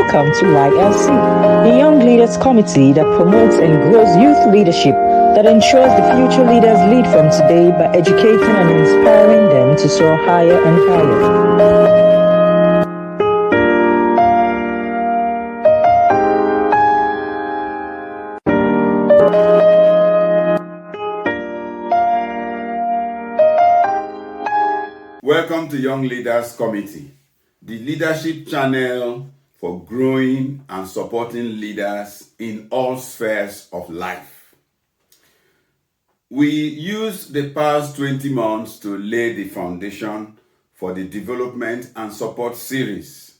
Welcome to YLC, the Young Leaders Committee that promotes and grows youth leadership that ensures the future leaders lead from today by educating and inspiring them to soar higher and higher. Welcome to Young Leaders Committee, the leadership channel for growing and supporting leaders in all spheres of life. We used the past 20 months to lay the foundation for the development and support series.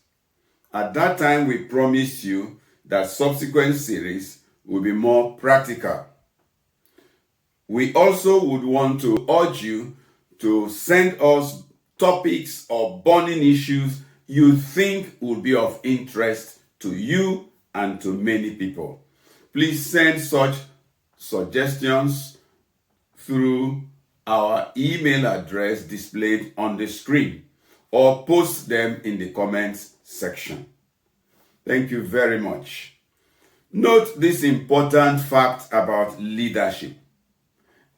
At that time, we promised you that subsequent series will be more practical. We also would want to urge you to send us topics or burning issues you think would be of interest to you and to many people. Please send such suggestions through our email address displayed on the screen or post them in the comments section. Thank you very much. Note this important fact about leadership,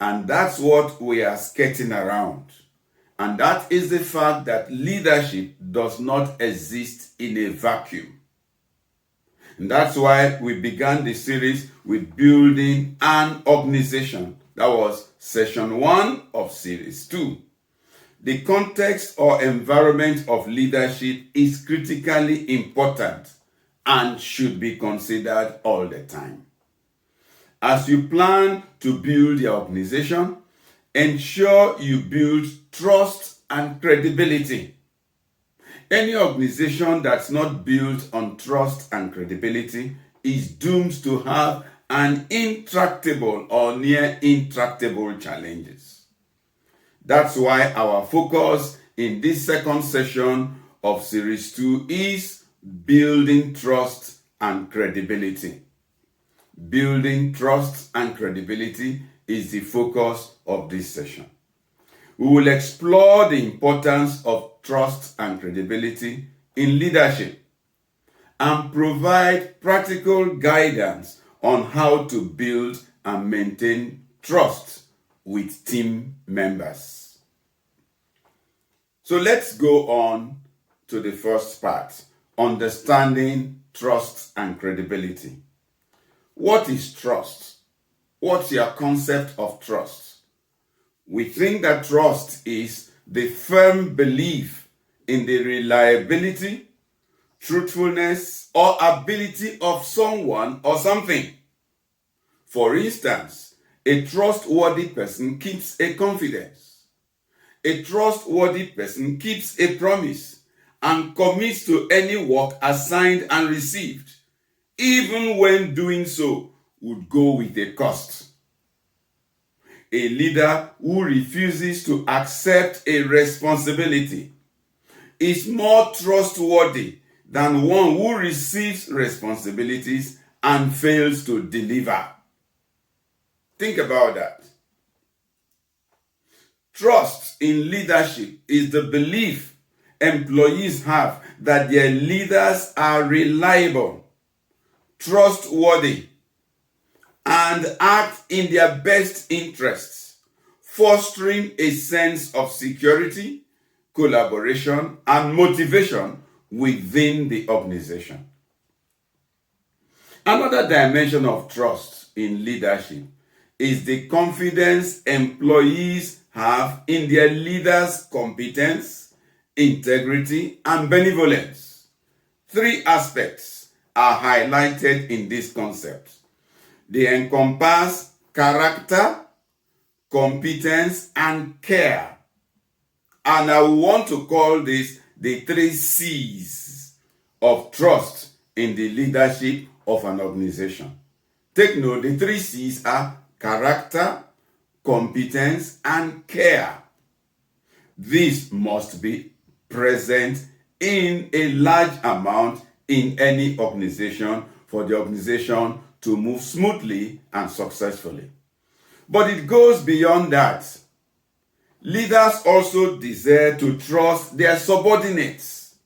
and that's what we are skirting around. And that is the fact that leadership does not exist in a vacuum. And that's why we began the series with building an organization. That was session 1 of series 2. The context or environment of leadership is critically important and should be considered all the time. As you plan to build your organization, ensure you build trust and credibility. Any organization that's not built on trust and credibility is doomed to have an intractable or near intractable challenges. That's why our focus in this second session of Series 2 is building trust and credibility. Building trust and credibility is the focus of this session. We will explore the importance of trust and credibility in leadership and provide practical guidance on how to build and maintain trust with team members. So let's go on to the first part, understanding trust and credibility. What is trust? What's your concept of trust? We think that trust is the firm belief in the reliability, truthfulness, or ability of someone or something. For instance, a trustworthy person keeps a confidence. A trustworthy person keeps a promise and commits to any work assigned and received, even when doing so would go with a cost. A leader who refuses to accept a responsibility is more trustworthy than one who receives responsibilities and fails to deliver. Think about that. Trust in leadership is the belief employees have that their leaders are reliable, trustworthy, and act in their best interests, fostering a sense of security, collaboration, and motivation within the organization. Another dimension of trust in leadership is the confidence employees have in their leaders' competence, integrity, and benevolence. 3 aspects are highlighted in this concept. They encompass character, competence, and care. And I want to call this the 3 C's of trust in the leadership of an organization. Take note, the 3 C's are character, competence, and care. This must be present in a large amount in any organization for the organization to move smoothly and successfully. But it goes beyond that. Leaders also desire to trust their subordinates.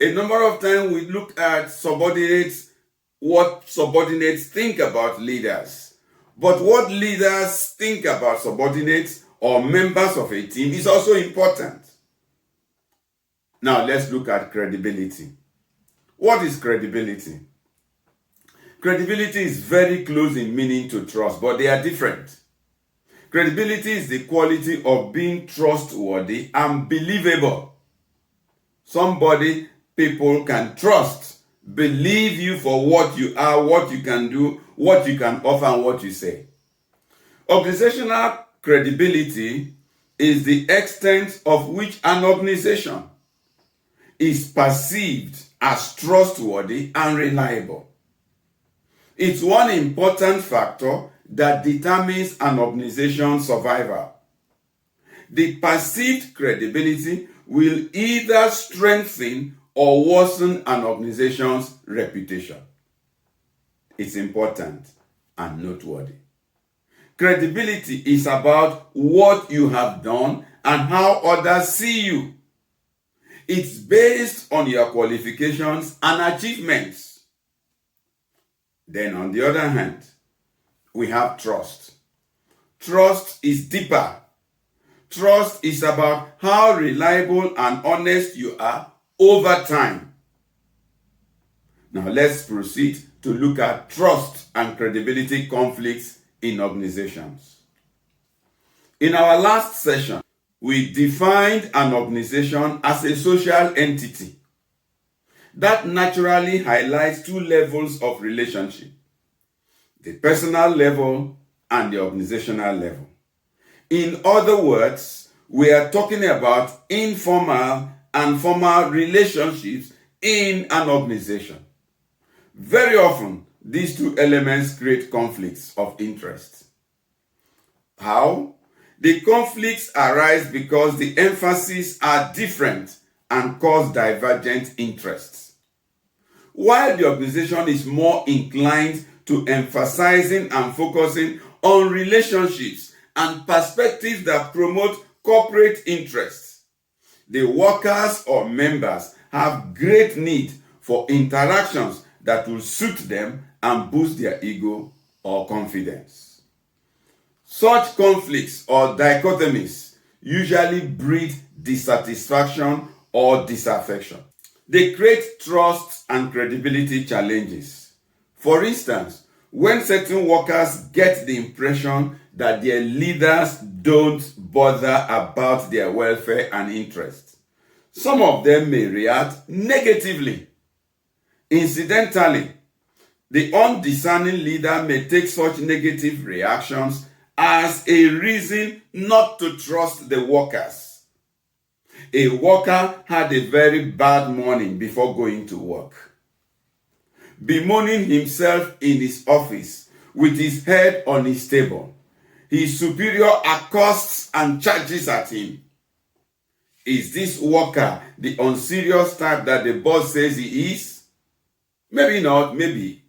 A number of times we look at subordinates, what subordinates think about leaders. But what leaders think about subordinates or members of a team is also important. Now let's look at credibility. What is credibility? Credibility is very close in meaning to trust, but they are different. Credibility is the quality of being trustworthy and believable. Somebody people can trust, believe you for what you are, what you can do, what you can offer, and what you say. Organizational credibility is the extent of which an organization is perceived as trustworthy and reliable. It's one important factor that determines an organization's survival. The perceived credibility will either strengthen or worsen an organization's reputation. It's important and noteworthy. Credibility is about what you have done and how others see you. It's based on your qualifications and achievements. Then on the other hand, we have trust. Trust is deeper. Trust is about how reliable and honest you are over time. Now let's proceed to look at trust and credibility conflicts in organizations. In our last session, we defined an organization as a social entity. That naturally highlights two levels of relationship: the personal level and the organizational level. In other words, we are talking about informal and formal relationships in an organization. Very often, these two elements create conflicts of interest. How? The conflicts arise because the emphases are different and cause divergent interests. While the organization is more inclined to emphasizing and focusing on relationships and perspectives that promote corporate interests, the workers or members have great need for interactions that will suit them and boost their ego or confidence. Such conflicts or dichotomies usually breed dissatisfaction or disaffection. They create trust and credibility challenges. For instance, when certain workers get the impression that their leaders don't bother about their welfare and interests, some of them may react negatively. Incidentally, the undiscerning leader may take such negative reactions as a reason not to trust the workers. A worker had a very bad morning before going to work, bemoaning himself in his office with his head on his table. His superior accosts and charges at him. Is this worker the unserious type that the boss says he is? Maybe not, maybe.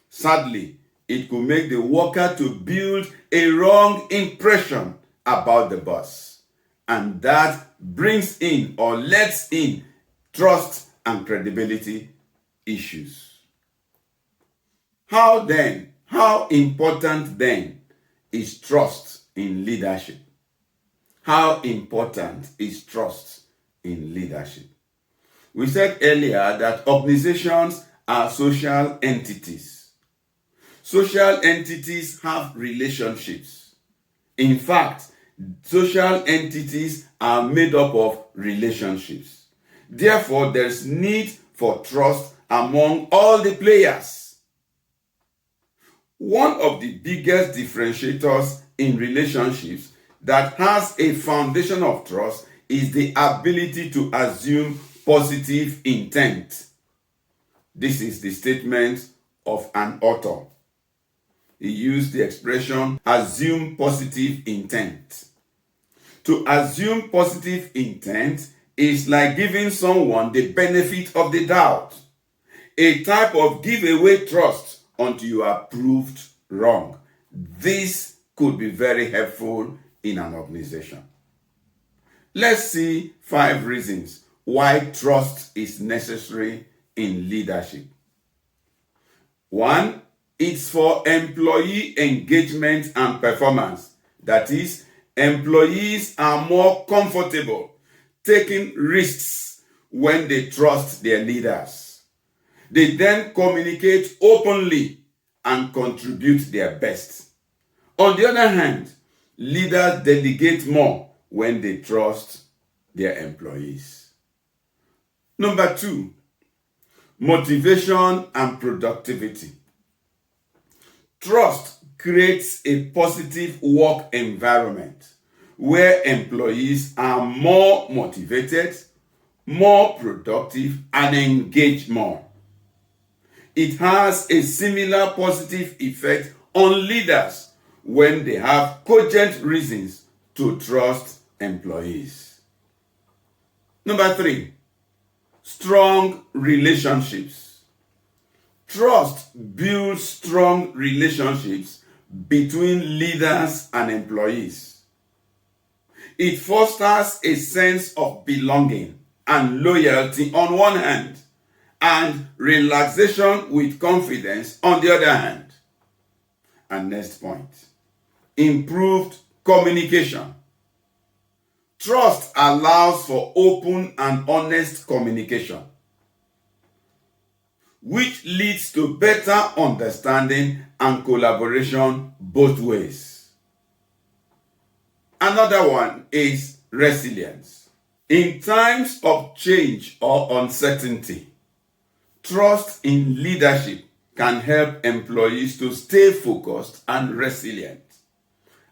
Sadly, it could make the worker to build a wrong impression about the boss. And that brings in or lets in trust and credibility issues. How important then is trust in leadership? How important is trust in leadership? We said earlier that organizations are social entities. Social entities have relationships. In fact, social entities are made up of relationships. Therefore, there's need for trust among all the players. One of the biggest differentiators in relationships that has a foundation of trust is the ability to assume positive intent. This is the statement of an author. He used the expression, assume positive intent. To assume positive intent is like giving someone the benefit of the doubt, a type of give away trust until you are proved wrong. This could be very helpful in an organization. Let's see 5 reasons why trust is necessary in leadership. One, it's for employee engagement and performance. That is, employees are more comfortable taking risks when they trust their leaders. They then communicate openly and contribute their best. On the other hand, leaders delegate more when they trust their employees. Number two, motivation and productivity. Trust creates a positive work environment where employees are more motivated, more productive, and engaged more. It has a similar positive effect on leaders when they have cogent reasons to trust employees. Number three, strong relationships. Trust builds strong relationships between leaders and employees. It fosters a sense of belonging and loyalty on one hand, and relaxation with confidence on the other hand. And next point, improved communication. Trust allows for open and honest communication, which leads to better understanding and collaboration both ways. Another one is resilience. In times of change or uncertainty, trust in leadership can help employees to stay focused and resilient.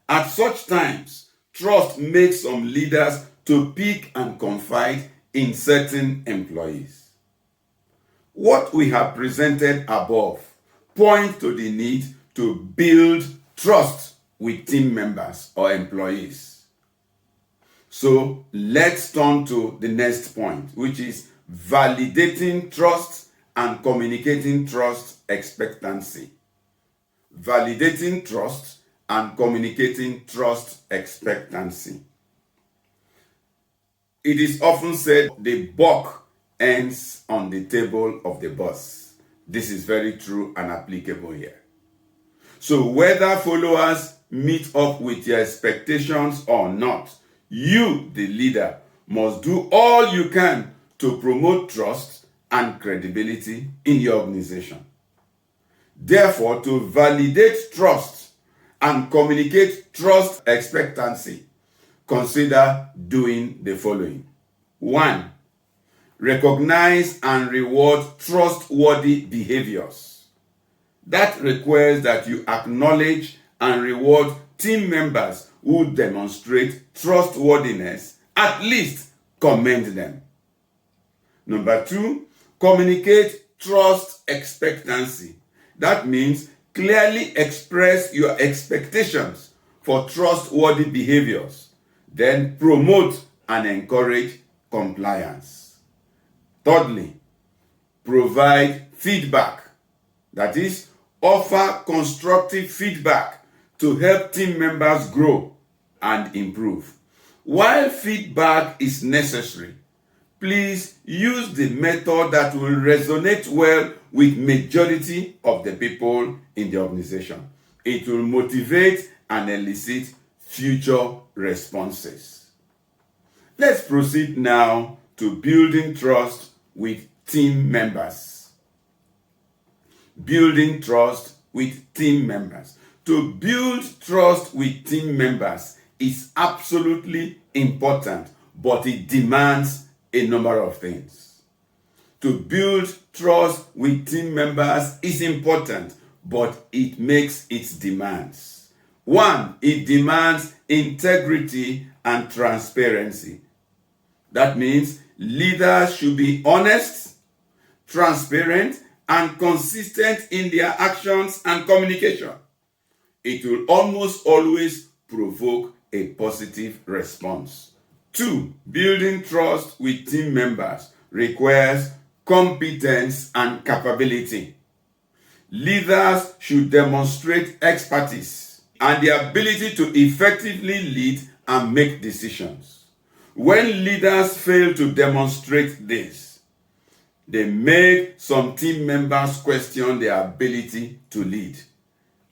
At such times, trust makes some leaders to pick and confide in certain employees. What we have presented above points to the need to build trust with team members or employees. So let's turn to the next point, which is validating trust and communicating trust expectancy. Validating trust and communicating trust expectancy. It is often said the buck ends on the table of the boss. This is very true and applicable here. So whether followers meet up with your expectations or not, you, the leader, must do all you can to promote trust and credibility in your organization. Therefore, to validate trust and communicate trust expectancy, consider doing the following. 1. Recognize and reward trustworthy behaviors. That requires that you acknowledge and reward team members who demonstrate trustworthiness, at least commend them. Number 2, communicate trust expectancy. That means clearly express your expectations for trustworthy behaviors, then promote and encourage compliance. Thirdly, provide feedback. That is, offer constructive feedback to help team members grow and improve. While feedback is necessary, please use the method that will resonate well with majority of the people in the organization. It will motivate and elicit future responses. Let's proceed now to building trust with team members. Building trust with team members. To build trust with team members is absolutely important, but it demands a number of things. To build trust with team members is important, but it makes its demands. 1, it demands integrity and transparency. That means leaders should be honest, transparent, and consistent in their actions and communication. It will almost always provoke a positive response. 2, building trust with team members requires competence and capability. Leaders should demonstrate expertise and the ability to effectively lead and make decisions. When leaders fail to demonstrate this, they make some team members question their ability to lead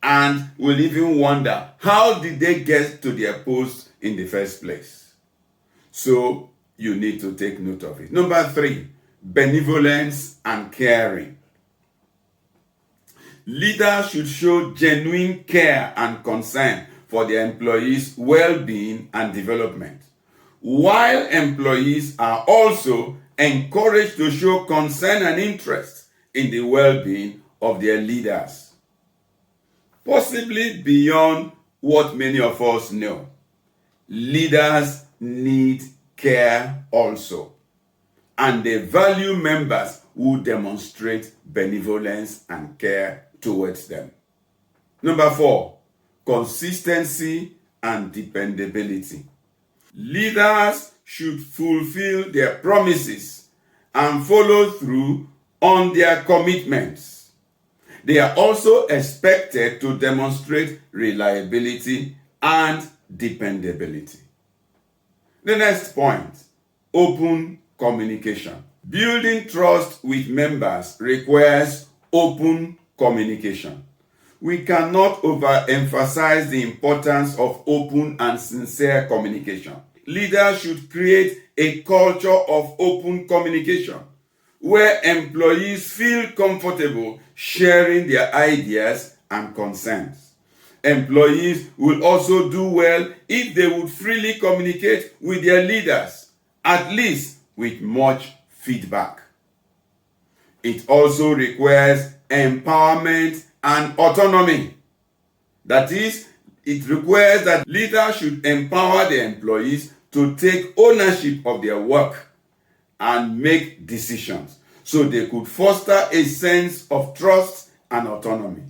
and will even wonder, how did they get to their post in the first place? So you need to take note of it. Number 3, benevolence and caring. Leaders should show genuine care and concern for their employees' well-being and development, while employees are also encouraged to show concern and interest in the well-being of their leaders. Possibly beyond what many of us know, leaders need care also, and they value members who demonstrate benevolence and care towards them. Number 4, consistency and dependability. Leaders should fulfill their promises and follow through on their commitments. They are also expected to demonstrate reliability and dependability. The next point, open communication. Building trust with members requires open communication. We cannot overemphasize the importance of open and sincere communication. Leaders should create a culture of open communication where employees feel comfortable sharing their ideas and concerns. Employees will also do well if they would freely communicate with their leaders, at least with much feedback. It also requires empowerment and autonomy. That is, it requires that leaders should empower their employees to take ownership of their work and make decisions so they could foster a sense of trust and autonomy.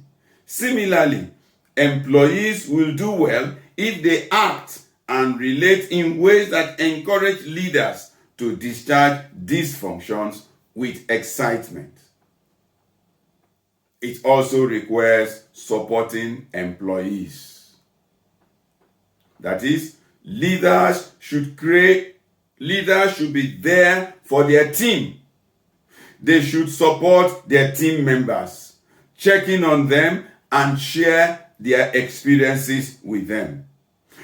Similarly, employees will do well if they act and relate in ways that encourage leaders to discharge these functions with excitement. It also requires supporting employees. That is, leaders should be there for their team. They should support their team members, check in on them, and share their experiences with them.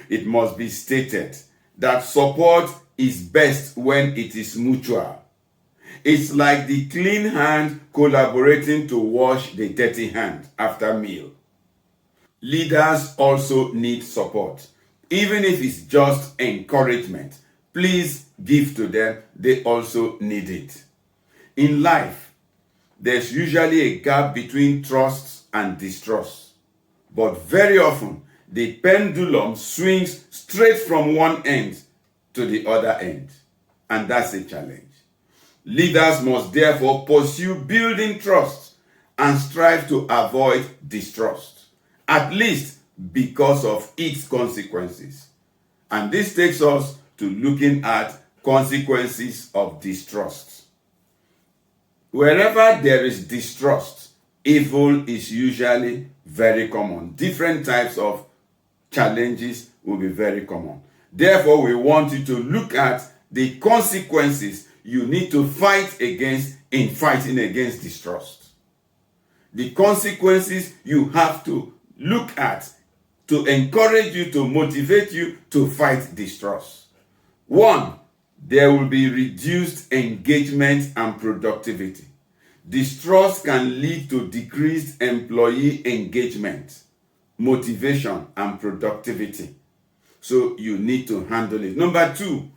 It must be stated that support is best when it is mutual. It's like the clean hand collaborating to wash the dirty hand after meal. Leaders also need support. Even if it's just encouragement, please give to them. They also need it. In life, there's usually a gap between trust and distrust. But very often, the pendulum swings straight from one end to the other end. And that's a challenge. Leaders must therefore pursue building trust and strive to avoid distrust, at least because of its consequences. And this takes us to looking at consequences of distrust. Wherever there is distrust, evil is usually very common. Different types of challenges will be very common. Therefore, we want you to look at the consequences you need to fight against in fighting against distrust. The consequences you have to look at to encourage you, to motivate you to fight distrust. 1, there will be reduced engagement and productivity. Distrust can lead to decreased employee engagement, motivation, and productivity. So you need to handle it. Number 2,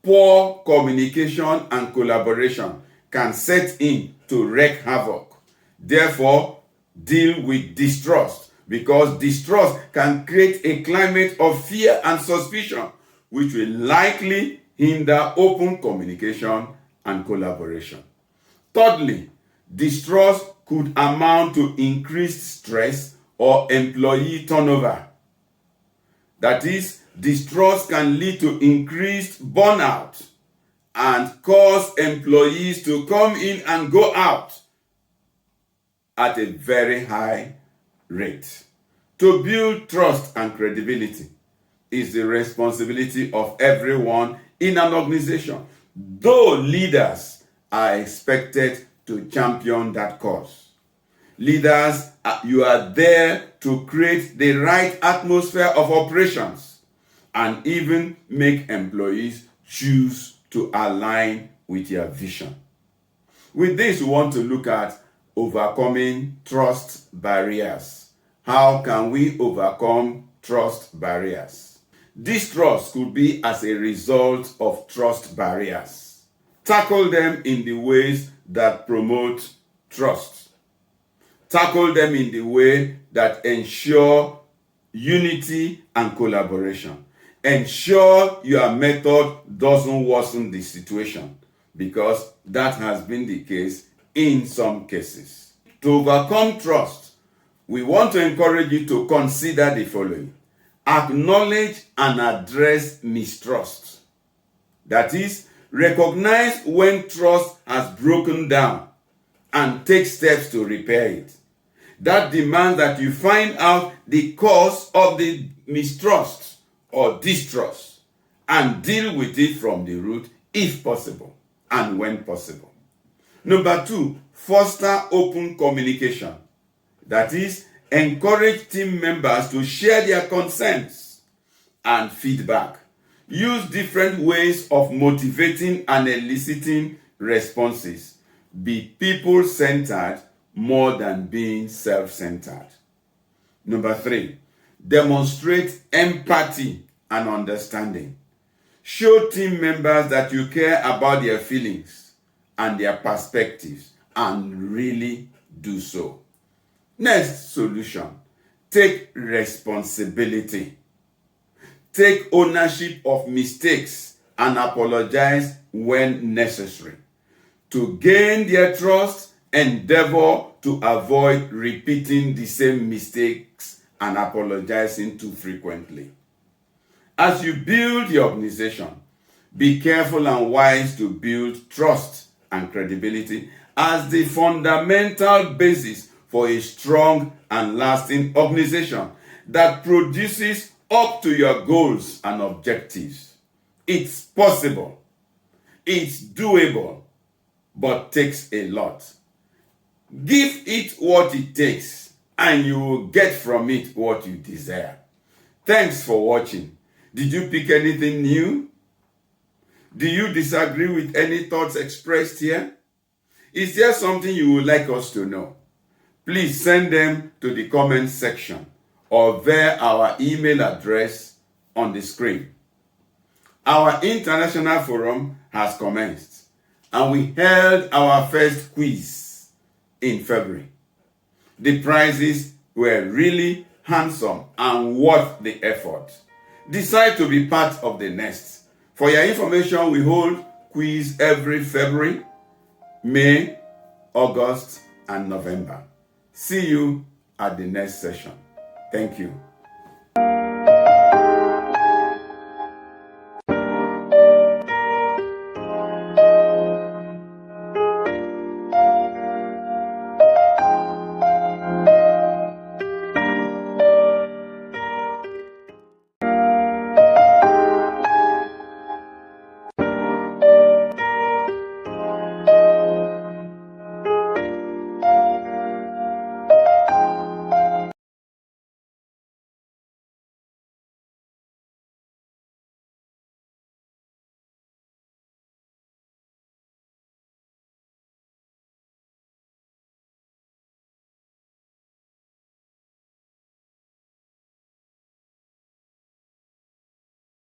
poor communication and collaboration can set in to wreak havoc. Therefore, deal with distrust, because distrust can create a climate of fear and suspicion, which will likely hinder open communication and collaboration. Thirdly, distrust could amount to increased stress or employee turnover. That is, distrust can lead to increased burnout and cause employees to come in and go out at a very high rate. To build trust and credibility is the responsibility of everyone in an organization, though leaders are expected to champion that cause. Leaders, you are there to create the right atmosphere of operations and even make employees choose to align with your vision. With this, we want to look at overcoming trust barriers. How can we overcome trust barriers? Distrust could be as a result of trust barriers. Tackle them in the ways that promote trust. Tackle them in the way that ensure unity and collaboration. Ensure your method doesn't worsen the situation, because that has been the case in some cases. To overcome trust, we want to encourage you to consider the following. Acknowledge and address mistrust. That is, recognize when trust has broken down and take steps to repair it. That demands that you find out the cause of the mistrust or distrust and deal with it from the root if possible and when possible. Number 2, foster open communication. That is, encourage team members to share their concerns and feedback. Use different ways of motivating and eliciting responses. Be people-centered more than being self-centered. Number 3, demonstrate empathy and understanding. Show team members that you care about their feelings and their perspectives, and really do so. Next solution, take responsibility. Take ownership of mistakes and apologize when necessary. To gain their trust, endeavor to avoid repeating the same mistakes and apologizing too frequently. As you build your organization, be careful and wise to build trust and credibility as the fundamental basis for a strong and lasting organization that produces up to your goals and objectives. It's possible, it's doable, but takes a lot. Give it what it takes, and you will get from it what you desire. Thanks for watching. Did you pick anything new? Do you disagree with any thoughts expressed here? Is there something you would like us to know? Please send them to the comment section or via our email address on the screen. Our international forum has commenced, and we held our first quiz in February. The prizes were really handsome and worth the effort. Decide to be part of the next. For your information, we hold quiz every February, May, August, and November. See you at the next session. Thank you.